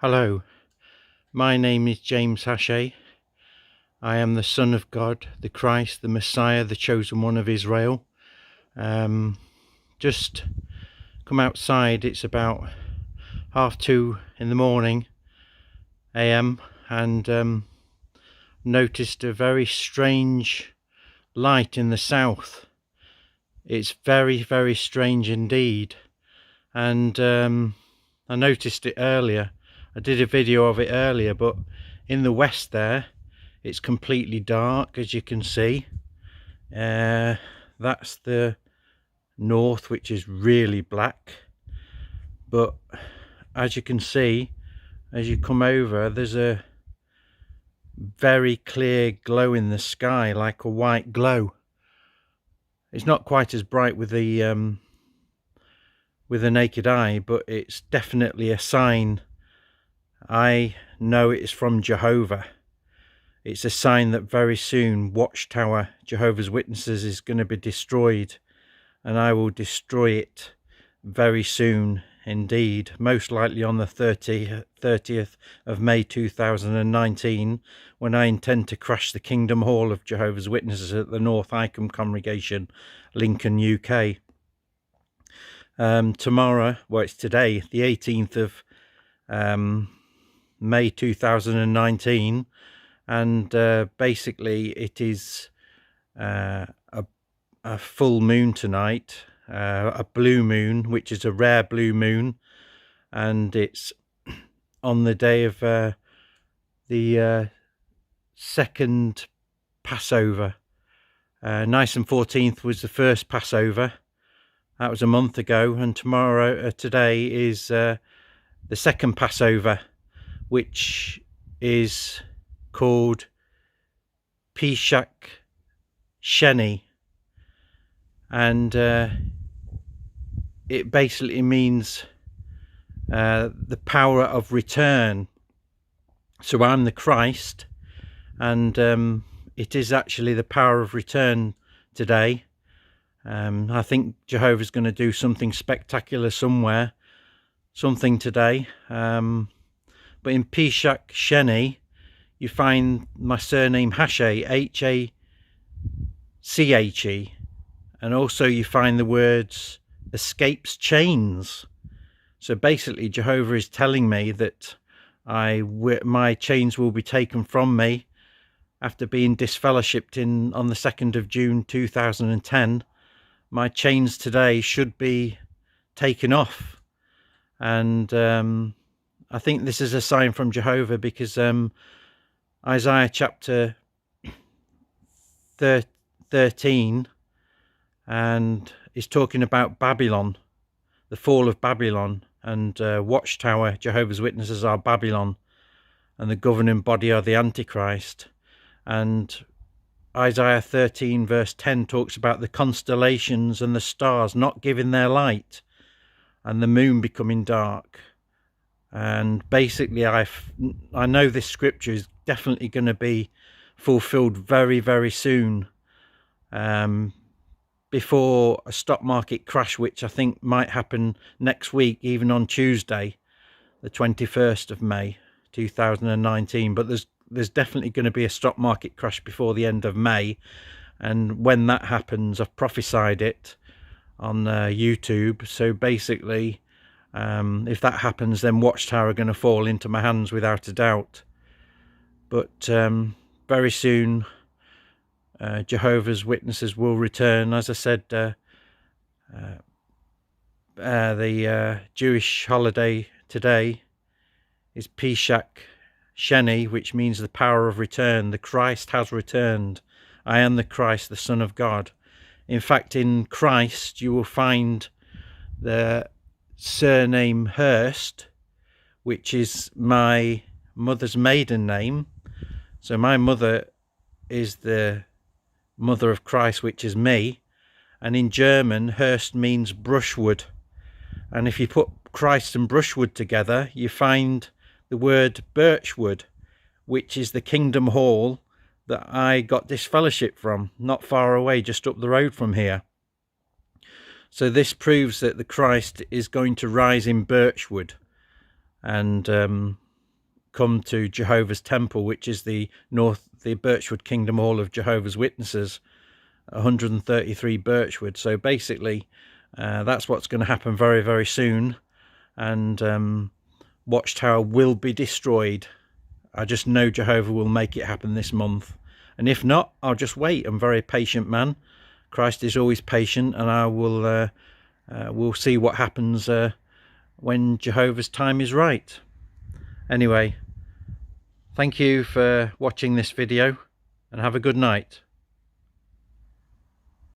Hello, my name is James Hashey. I am the Son of God, the Christ, the Messiah, the chosen one of Israel. Just come outside. It's about 2:30 in the morning AM, and noticed a very strange light in the south. It's very, very strange indeed, and I noticed it earlier. I did a video of it earlier, but in the west there, it's completely dark, as you can see. That's the north, which is really black. But as you can see, as you come over, there's a very clear glow in the sky, like a white glow. It's not quite as bright with the naked eye, but it's definitely a sign. I know it's from Jehovah. It's a sign that very soon Watchtower, Jehovah's Witnesses, is going to be destroyed, and I will destroy it very soon indeed, most likely on the 30th of May 2019, when I intend to crash the Kingdom Hall of Jehovah's Witnesses at the North Icombe Congregation, Lincoln, UK. Tomorrow, well, it's today, the 18th of May 2019, and basically it is a full moon tonight, a blue moon, which is a rare blue moon, and it's on the day of the second Passover. Nice and 14th was the first Passover. That was a month ago, and today is the second Passover, which is called Pesach Sheni, and it basically means the power of return. So I'm the Christ, and it is actually the power of return today. I think Jehovah's going to do something spectacular something today. But in Pesach Sheni, you find my surname Hashey, H-A-C-H-E, and also you find the words escapes chains. So basically Jehovah is telling me that my chains will be taken from me after being disfellowshipped on the 2nd of June 2010. My chains today should be taken off, and I think this is a sign from Jehovah, because Isaiah chapter 13 and is talking about Babylon, the fall of Babylon, and Watchtower, Jehovah's Witnesses, are Babylon, and the governing body are the Antichrist. And Isaiah 13 verse 10 talks about the constellations and the stars not giving their light, and the moon becoming dark. And basically I know this scripture is definitely going to be fulfilled very, very soon, before a stock market crash, which I think might happen next week, even on Tuesday, the 21st of May 2019. But there's definitely going to be a stock market crash before the end of May, and when that happens, I've prophesied it on YouTube. So basically, if that happens, then Watchtower are going to fall into my hands without a doubt. But very soon Jehovah's Witnesses will return. As I said, the Jewish holiday today is Pesach Sheni, which means the power of return. The Christ has returned. I am the Christ, the Son of God. In fact, in Christ you will find the surname Hurst, which is my mother's maiden name. So my mother is the mother of Christ, which is me, and in German Hurst means brushwood, and if you put Christ and brushwood together, you find the word birchwood, which is the Kingdom Hall that I got disfellowship from, not far away, just up the road from here. So this proves that the Christ is going to rise in birchwood, and come to Jehovah's Temple, which is the Birchwood Kingdom Hall of Jehovah's Witnesses, 133 Birchwood. So basically that's what's going to happen very, very soon, and Watchtower will be destroyed. I just know Jehovah will make it happen this month, and if not, I'll just wait. I'm a very patient man. Christ is always patient, and I will we'll see what happens when Jehovah's time is right. Anyway, thank you for watching this video, and have a good night.